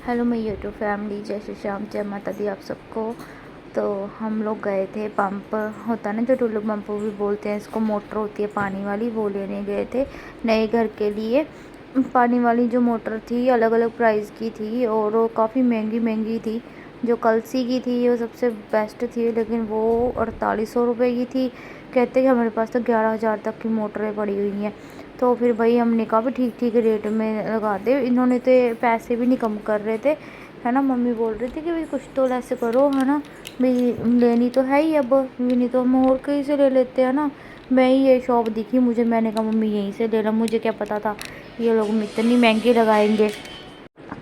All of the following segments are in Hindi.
हेलो मैं यूट्यूब फैमिली, जय श्री श्याम, जय माता दी आप सबको। तो हम लोग गए थे, पंप होता है ना जो टुल्लू पंप भी बोलते हैं इसको, मोटर होती है पानी वाली, वो लेने गए थे नए घर के लिए। पानी वाली जो मोटर थी अलग अलग प्राइस की थी और वो काफ़ी महंगी महंगी थी। जो कलसी की थी वो सबसे बेस्ट थी, लेकिन वो 4800 रुपये की थी। कहते कि हमारे पास तो 11,000 तक की मोटरें पड़ी हुई हैं। तो फिर भाई हमने कहा भी ठीक ठीक रेट में लगा दे। इन्होंने तो पैसे भी नहीं कम कर रहे थे, है ना। मम्मी बोल रही थी कि भाई कुछ तो लेस करो, है ना। भाई लेनी तो है ही, अब भी नहीं तो हम और कहीं से ले लेते हैं ना। मैं ही ये शॉप दिखी मुझे, मैंने कहा मम्मी यहीं से ले लो। मुझे क्या पता था ये लोग इतनी महंगी लगाएंगे।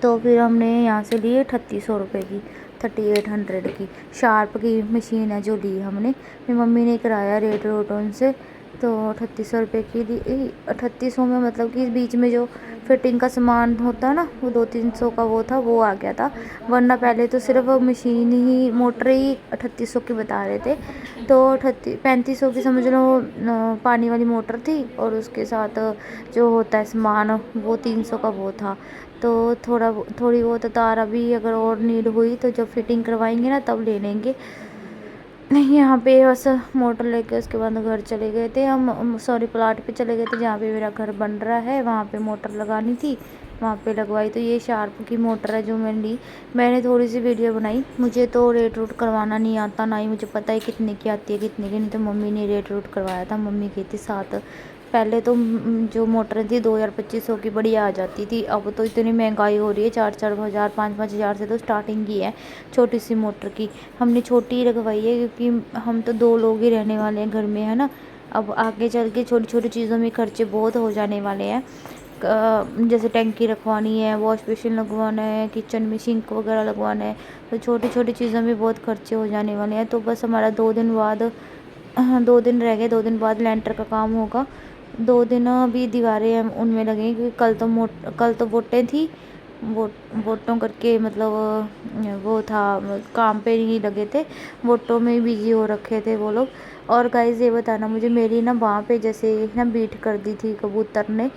तो फिर हमने यहाँ से लिए 3800 रुपये की, 3800 की शार्प की मशीन है जो ली हमने। मेरी मम्मी ने कराया रेट रोट उनसे, तो 3800 रुपये की दी। 3800 में मतलब कि बीच में जो फिटिंग का सामान होता है ना, वो 200-300 का वो था, वो आ गया था। वरना पहले तो सिर्फ मशीन ही, मोटर ही 3800 की बता रहे थे। तो 3500 की समझ लो पानी वाली मोटर थी, और उसके साथ जो होता है सामान वो 300 का वो था। तो थोड़ी बहुत तार अभी अगर और नीड हुई तो जब फिटिंग करवाएंगे ना तब ले लेंगे। नहीं, यहाँ पे बस मोटर लेके उसके बाद घर चले गए थे हम, सॉरी प्लाट पे चले गए थे जहाँ पे मेरा घर बन रहा है। वहाँ पे मोटर लगानी थी, वहाँ पे लगवाई। तो ये शार्प की मोटर है जो मैंने ली। मैंने थोड़ी सी वीडियो बनाई, मुझे तो रेट रूट करवाना नहीं आता, ना ही मुझे पता है कितने की आती है कितने की नहीं। तो मम्मी ने रेट रूट करवाया था, मम्मी गई थी साथ। पहले तो जो मोटर थी 2000-2500 की बढ़िया आ जाती थी। अब तो इतनी महंगाई हो रही है, 4-4 हज़ार 5-5 हज़ार से तो स्टार्टिंग ही है छोटी सी मोटर की। हमने छोटी ही लगवाई है क्योंकि हम तो 2 लोग ही रहने वाले हैं घर में, है ना। अब आगे चल के छोटी छोटी चीज़ों में खर्चे बहुत हो जाने वाले हैं। जैसे टंकी रखवानी है, वॉश बेसिन लगवाना है, किचन में सिंक वगैरह लगवाना है। तो छोटी छोटी चीज़ों में बहुत खर्चे हो जाने वाले हैं। तो बस हमारा 2 दिन बाद, हाँ 2 दिन रह गए, 2 दिन बाद लेंटर का काम होगा। 2 दिन अभी दीवारें हम उनमें लगेंगी क्योंकि कल तो वोटें थी। वोटों करके मतलब वो था, काम पे नहीं लगे थे, वोटों में बिजी हो रखे थे वो लोग। और गाइस ये बताना मुझे, मेरी ना वहाँ पे जैसे ना बीट कर दी थी कबूतर ने,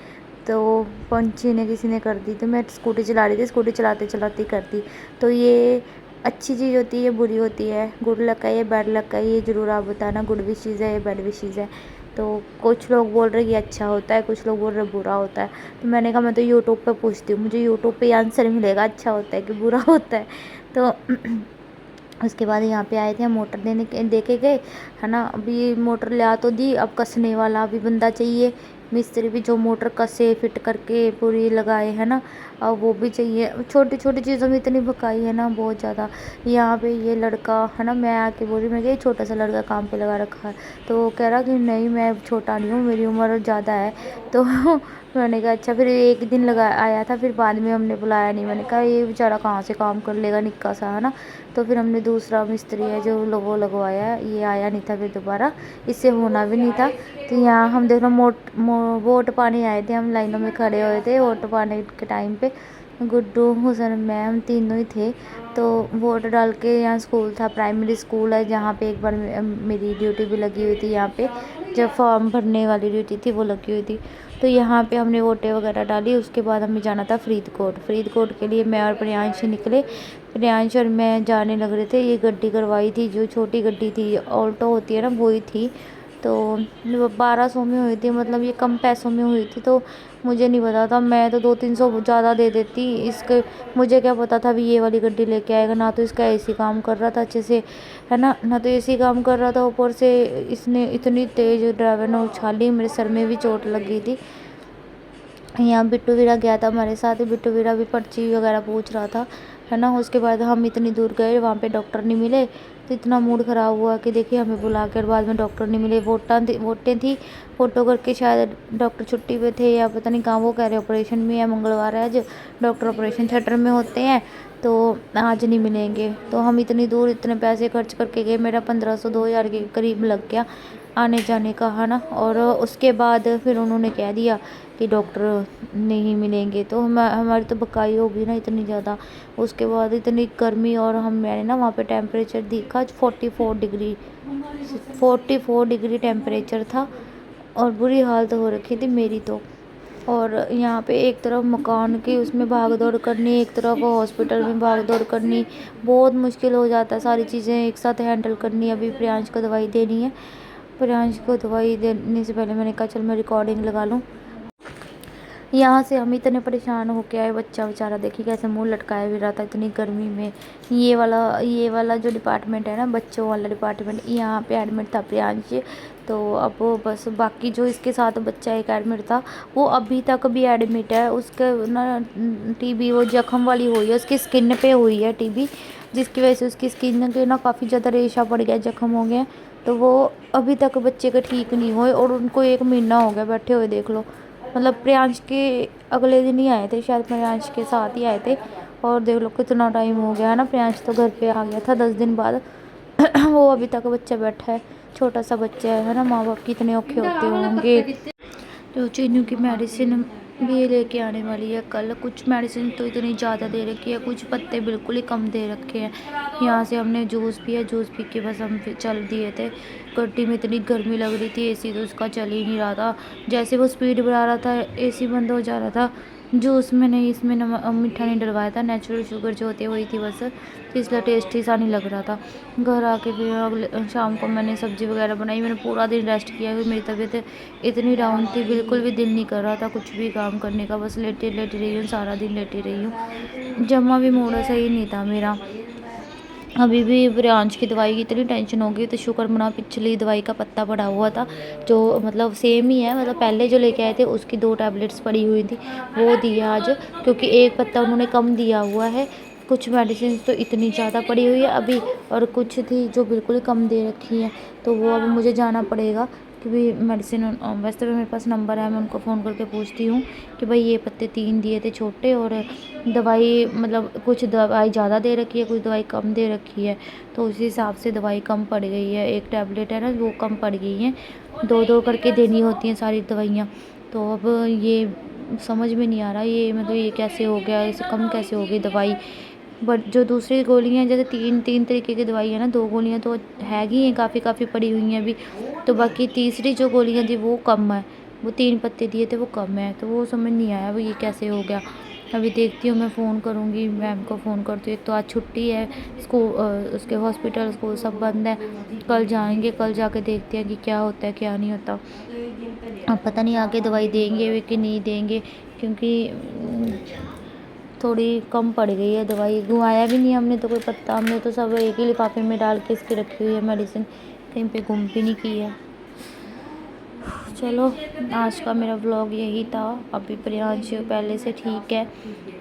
तो पंछी ने किसी ने कर दी। तो मैं स्कूटी चला रही थी, स्कूटी चलाते चलाते कर दी। तो ये अच्छी चीज़ होती है, बुरी होती है, गुड लक है ये बैड लक है, ये ज़रूर आप बताना गुड विशेज़ है या बैड विशेज़ है। तो कुछ लोग बोल रहे कि अच्छा होता है, कुछ लोग बोल रहे बुरा होता है। तो मैंने कहा मैं तो यूट्यूब पे पूछती हूँ, मुझे यूट्यूब पे आंसर मिलेगा अच्छा होता है कि बुरा होता है। तो उसके बाद यहाँ पे आए थे हम, मोटर देके गए, है ना। अभी मोटर ले आ तो दी, अब कसने वाला भी बंदा चाहिए, मिस्त्री भी जो मोटर कसे फिट करके पूरी लगाए, है ना। अब वो भी चाहिए। छोटी छोटी चीज़ों में इतनी भकाई है ना, बहुत ज़्यादा। यहाँ पे ये लड़का, है ना, मैं आके बोली, मैं क्या छोटा सा लड़का काम पे लगा रखा है। तो वो कह रहा कि नहीं मैं छोटा नहीं हूँ, मेरी उम्र ज़्यादा है। तो मैंने कहा अच्छा। फिर एक दिन लगा आया था, फिर बाद में हमने बुलाया नहीं। मैंने कहा ये बेचारा कहाँ से काम कर लेगा निक्का सा, है ना। तो फिर हमने दूसरा मिस्त्री है जो वो लगवाया, ये आया नहीं था फिर दोबारा, इससे होना भी नहीं था। तो यहाँ हम देख लो वोट पाने आए थे, हम लाइनों में खड़े हुए थे वोट पाने के टाइम पे। गुड्डू, हुसन, मैं, हम तीनों ही थे। तो वोट डाल के, यहाँ स्कूल था, प्राइमरी स्कूल है जहाँ पे एक बार मेरी ड्यूटी भी लगी हुई थी। यहाँ पे जब फॉर्म भरने वाली ड्यूटी थी वो लगी हुई थी। तो यहाँ पे हमने वोटें वगैरह डाली। उसके बाद हमें जाना था फरीदकोट के लिए। मैं और प्रियांश निकले, प्रियांश और मैं जाने लग रहे थे। ये गड्डी करवाई थी, जो छोटी गड्डी थी, ऑल्टो होती है ना, वही थी। तो 1200 में हुई थी, मतलब ये कम पैसों में हुई थी। तो मुझे नहीं पता था, मैं तो 200-300 ज़्यादा दे देती इसके। मुझे क्या पता था भी ये वाली गड्डी लेके आएगा। ना तो इसका एसी काम कर रहा था अच्छे से, है ना तो एसी काम कर रहा था, ऊपर से इसने इतनी तेज़ ड्राइवर ने उछाली, मेरे सर में भी चोट लग गई थी। यहाँ बिट्टू वीरा गया था हमारे साथ, बिट्टू वीरा भी पर्ची वगैरह पूछ रहा था, है ना। उसके बाद हम इतनी दूर गए, वहाँ पे डॉक्टर नहीं मिले, तो इतना मूड ख़राब हुआ कि देखिए हमें बुला कर बाद में डॉक्टर नहीं मिले। वोटें थी, फ़ोटो करके शायद डॉक्टर छुट्टी पे थे या पता नहीं कहाँ। वो कह रहे ऑपरेशन में है, मंगलवार है आज, डॉक्टर ऑपरेशन थिएटर में होते हैं, तो आज नहीं मिलेंगे। तो हम इतनी दूर इतने पैसे खर्च करके गए, मेरा 1500-2000 के करीब लग गया आने जाने का, है ना। और उसके बाद फिर उन्होंने कह दिया कि डॉक्टर नहीं मिलेंगे। तो हमारी तो बकाई होगी ना इतनी ज़्यादा। उसके बाद इतनी गर्मी, और मैंने ना वहाँ पे टेम्परेचर देखा 44 डिग्री टेम्परेचर था, और बुरी हालत हो रखी थी मेरी तो। और यहाँ पे एक तरफ मकान की उसमें भाग दौड़ करनी, एक तरफ हॉस्पिटल में भाग दौड़ करनी, बहुत मुश्किल हो जाता है सारी चीज़ें एक साथ हैंडल करनी। अभी प्रियांश को दवाई देनी है। प्रियांश को दवाई देने से पहले मैंने कहा चल मैं रिकॉर्डिंग लगा लूँ। यहाँ से हम इतने परेशान होके आए, बच्चा बेचारा देखिए कैसे मुंह लटकाए भी रहा था इतनी गर्मी में। ये वाला जो डिपार्टमेंट है ना, बच्चों वाला डिपार्टमेंट, यहाँ पे एडमिट था प्रियांश। तो अब बस बाकी जो इसके साथ बच्चा एक एडमिट था वो अभी तक भी एडमिट है। उसके ना टीबी वो जख्म वाली हुई है, उसकी स्किन पे हुई है टीबी, जिसकी वजह से उसकी स्किन के ना काफ़ी ज़्यादा रेशा पड़ गया, जख्म हो गए। तो वो अभी तक बच्चे के ठीक नहीं हुए और उनको 1 महीना हो गया बैठे हुए, देख लो। मतलब प्रियांश के अगले दिन ही आए थे, शायद प्रियांश के साथ ही आए थे। और देख लो कितना टाइम हो गया है ना, प्रियांश तो घर पे आ गया था 10 दिन बाद। वो अभी तक बच्चा बैठा है, छोटा सा बच्चा है ना, माँ बाप कितने औखे होते होंगे। तो चीनू की मेडिसिन भी लेके आने वाली है कल। कुछ मेडिसिन तो इतनी ज़्यादा दे रखी है, कुछ पत्ते बिल्कुल ही कम दे रखे हैं। यहाँ से हमने जूस पिया, जूस पी के बस हम फिर चल दिए थे। गड्डी में इतनी गर्मी लग रही थी, एसी तो उसका चल ही नहीं रहा था। जैसे वो स्पीड बढ़ा रहा था एसी बंद हो जा रहा था। जूस में नहीं, इसमें मीठा नहीं डलवाया था, नेचुरल शुगर जो होती है वही थी बस, इसलिए टेस्टी सा नहीं लग रहा था। घर आके फिर अगले शाम को मैंने सब्ज़ी वगैरह बनाई। मैंने पूरा दिन रेस्ट किया क्योंकि मेरी तबीयत इतनी डाउन थी, बिल्कुल भी दिल नहीं कर रहा था कुछ भी काम करने का, बस लेटे लेटे रही हूँ, सारा दिन लेटी रही हूँ। जमा भी मूड सही नहीं था मेरा। अभी भी प्रियांश की दवाई की इतनी टेंशन हो गई, तो शुक्र मना पिछली दवाई का पत्ता पड़ा हुआ था, जो मतलब सेम ही है, मतलब पहले जो लेके आए थे उसकी 2 टैबलेट्स पड़ी हुई थी, वो दिया आज, क्योंकि एक पत्ता उन्होंने कम दिया हुआ है। कुछ मेडिसिन तो इतनी ज़्यादा पड़ी हुई है अभी, और कुछ थी जो बिल्कुल कम दे रखी है। तो वो अब मुझे जाना पड़ेगा क्योंकि मेडिसिन, वैसे तो मेरे पास नंबर है, मैं उनको फ़ोन करके पूछती हूँ कि भाई ये पत्ते 3 दिए थे छोटे, और दवाई मतलब कुछ दवाई ज़्यादा दे रखी है, कुछ दवाई कम दे रखी है, तो उसी हिसाब से दवाई कम पड़ गई है। एक टैबलेट है ना वो कम पड़ गई है, 2-2 करके देनी होती हैं सारी दवाइयाँ। तो अब ये समझ में नहीं आ रहा, ये मतलब ये कैसे हो गया, इसे कम कैसे हो गई दवाई। बट जो दूसरी गोलियाँ जैसे 3 तरीके की दवाई है ना, 2 गोलियाँ तो है ही हैं, काफ़ी पड़ी हुई हैं अभी, तो बाकी तीसरी जो गोलियाँ थी वो कम है, वो 3 पत्ते दिए थे वो कम है, तो वो समझ नहीं आया वो ये कैसे हो गया। अभी देखती हूँ, मैं फ़ोन करूँगी, मैम को फ़ोन करती हूँ। तो आज छुट्टी है, स्कूल उसके हॉस्पिटल स्कूल सब बंद है। कल जाएंगे, कल जाके देखते हैं कि क्या होता है क्या नहीं होता। अब पता नहीं आगे दवाई देंगे वे कि नहीं देंगे, क्योंकि थोड़ी कम पड़ गई है दवाई। घुमाया भी नहीं हमने तो कोई पत्ता, हमने तो सब एक ही लिफाफे में डाल के इसकी रखी हुई है मेडिसिन, कहीं पे गुम भी नहीं की है। चलो आज का मेरा व्लॉग यही था। अभी प्रियांश पहले से ठीक है,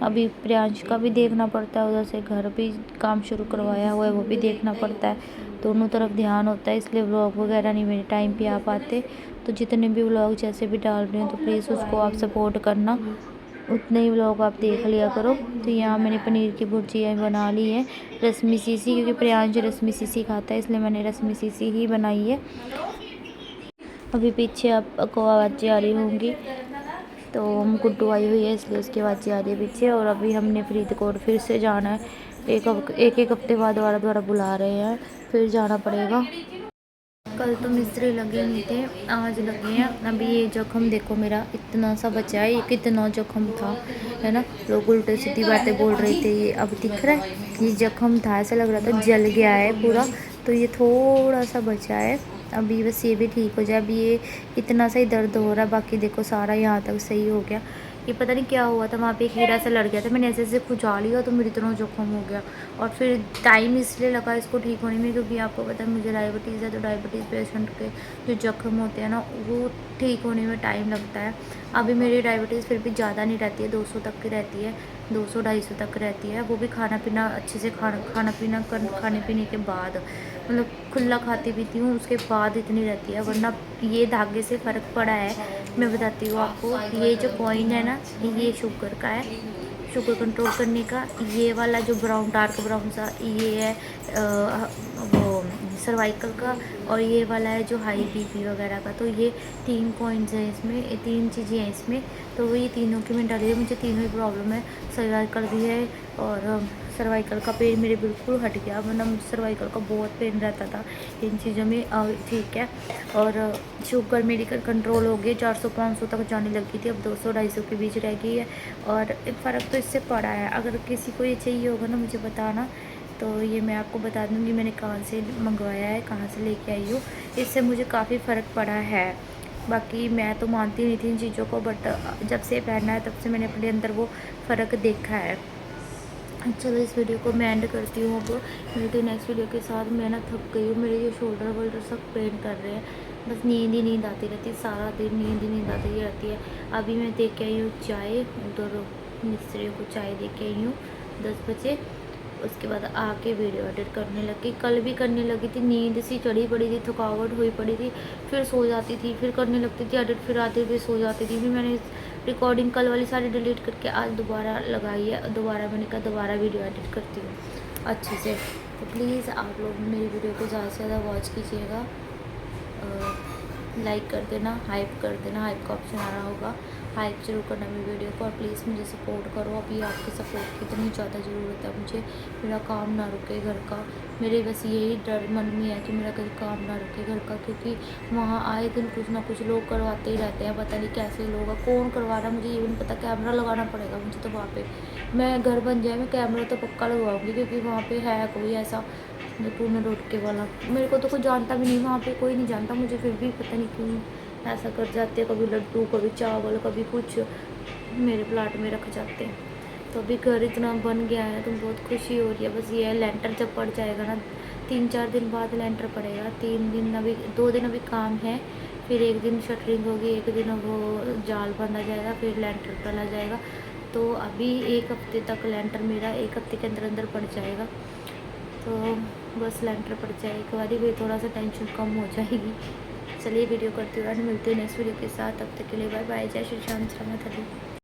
अभी प्रियांश का भी देखना पड़ता है, उधर से घर भी काम शुरू करवाया हुआ है वो भी देखना पड़ता है, दोनों तरफ ध्यान होता है, इसलिए व्लॉग वगैरह नहीं मेरे टाइम पे आ पाते। तो जितने भी व्लॉग जैसे भी डाल रहे हैं तो प्लीज़ उसको आप सपोर्ट करना, उतने ही व्लॉग आप देख लिया करो। तो यहाँ मैंने पनीर की भुर्जी बना ली है रस्मी सी, क्योंकि प्रियांश रस्मी सी खाता है, इसलिए मैंने रस्मी सी ही बनाई है। अभी पीछे आपको आवाज़ें आ रही होंगी, तो गुड्डू आई हुई है इसलिए उसकी आवाज़ें आ रही है पीछे। और अभी हमने फरीदकोट फिर से जाना है, एक हफ्ते बाद दोबारा बुला रहे हैं, फिर जाना पड़ेगा। कल तो मिस्त्री लगे नहीं थे, आज लगे हैं। अभी ये जख्म देखो मेरा इतना सा बचा है, ये कितना जख्म था, है ना। लोग उल्टे सीधी बातें बोल रहे थे, ये अब दिख रहा है ये जख्म था, ऐसा लग रहा था जल गया है पूरा। तो ये थोड़ा सा बचा है, अभी बस ये भी ठीक हो जाए। अभी ये इतना सा ही दर्द हो रहा है, बाकी देखो सारा यहाँ तक सही हो गया। ये पता नहीं क्या हुआ था, वहाँ पे एक कीड़ा सा लड़ गया था, मैंने ऐसे खुजा लिया तो मेरी इतना जोखम हो गया। और फिर टाइम इसलिए लगा इसको ठीक होने में, क्योंकि आपको पता है मुझे डायबिटीज़ है, तो डायबिटीज़ पेशेंट के जो जख्म होते हैं ना वो ठीक होने में टाइम लगता है। अभी मेरी डायबिटीज़ फिर भी ज़्यादा नहीं रहती है, 200 तक की रहती है, 200-250 तक रहती है, वो भी खाना पीना अच्छे से खाने पीने के बाद, मतलब खुला खाती पीती हूँ उसके बाद इतनी रहती है, वरना ये धागे से फ़र्क पड़ा है। मैं बताती हूँ आपको, ये जो कॉइन है ना ये शुगर का है, शुगर कंट्रोल करने का। ये वाला जो ब्राउन डार्क ब्राउन सा ये है वो सर्वाइकल का, और ये वाला है जो हाई बीपी वगैरह का। तो ये 3 पॉइंट्स हैं इसमें, ये 3 चीज़ें हैं इसमें। तो ये तीनों की मैंने डाली है, मुझे तीनों ही प्रॉब्लम है, सर्वाइकल भी है और सर्वाइकल का पेन मेरे बिल्कुल हट गया, वरना सर्वाइकल का बहुत पेन रहता था। इन चीज़ों में ठीक है। और शुगर मेरी कंट्रोल हो गई, 400-500 तक जाने लगी थी, अब 200-250 के बीच रह गई है। और फ़र्क तो इससे पड़ा है। अगर किसी को ये चाहिए होगा ना मुझे बताना, तो ये मैं आपको बता दूँगी मैंने कहाँ से मंगवाया है, कहाँ से लेके आई हूँ। इससे मुझे काफ़ी फ़र्क पड़ा है। बाकी मैं तो मानती नहीं थी इन चीज़ों को, बट जब से पहना है तब से मैंने अपने अंदर वो फ़र्क देखा है। चलो इस वीडियो को मैं एंड करती हूँ। अब मिलती हूँ नेक्स्ट वीडियो के साथ। मैं ना थक गई हूँ, मेरे ये शोल्डर वोल्डर सब पेन कर रहे हैं, बस नींद ही नींद आती रहती है, सारा दिन नींद ही नींद आती रहती है। अभी मैं दे के आई हूँ चाय, उधर मिस्त्री को चाय दे के आई हूँ 10 बजे। उसके बाद आके वीडियो एडिट करने लगी। कल भी करने लगी थी, नींद सी चढ़ी पड़ी थी, थकावट हुई पड़ी थी, फिर सो जाती थी, फिर करने लगती थी एडिट, फिर आते हुए सो जाती थी। फिर मैंने रिकॉर्डिंग कल वाली सारी डिलीट करके आज दोबारा लगाई है। दोबारा मैंने कहा दोबारा वीडियो एडिट करती हूँ अच्छे से। तो प्लीज़ आप लोग मेरी वीडियो को ज़्यादा से ज़्यादा वॉच कीजिएगा, लाइक कर देना, हाइप कर देना, हाइप का ऑप्शन आ रहा होगा, हाइप जरूर करना मेरी वीडियो को। और प्लीज़ मुझे सपोर्ट करो, अभी आपके सपोर्ट की इतनी ज़्यादा ज़रूरत है मुझे। मेरा काम ना रुके घर का, मेरे बस यही डर मन में है कि मेरा कहीं काम ना रुके घर का, क्योंकि वहाँ आए दिन कुछ ना कुछ लोग करवाते ही रहते हैं। पता नहीं कैसे लोग, कौन करवा रहा है मुझे ये भी नहीं पता। कैमरा लगाना पड़ेगा मुझे तो वहाँ पे, मैं घर बन जाए मैं कैमरा तो पक्का लगवाऊँगी, क्योंकि वहाँ पे है कोई ऐसा टूने रोटके वाला। मेरे को तो कोई जानता भी नहीं, वहाँ पे कोई नहीं जानता मुझे, फिर भी पता नहीं क्यों ऐसा कर जाते हैं। कभी लड्डू, कभी चावल, कभी कुछ मेरे प्लाट में रख जाते हैं। तो अभी घर इतना बन गया है तो बहुत खुशी हो रही है। बस ये है, लेंटर जब पड़ जाएगा ना, 3-4 दिन बाद लेंटर पड़ेगा। 3 दिन अभी, 2 दिन अभी काम है, फिर 1 दिन शटरिंग होगी, 1 दिन वो जाल बांधा जाएगा, फिर लेंटर डाला जाएगा। तो अभी 1 हफ्ते तक लेंटर मेरा 1 हफ्ते के अंदर अंदर पड़ जाएगा। तो बस लेंटर पड़ जाए एक बार, फिर थोड़ा सा टेंशन कम हो जाएगी। चलिए वीडियो करती हूँ, मिलते हैं नेक्स्ट वीडियो के साथ। तब तक के लिए बाय बाय। जय श्री राम, जय माता दी।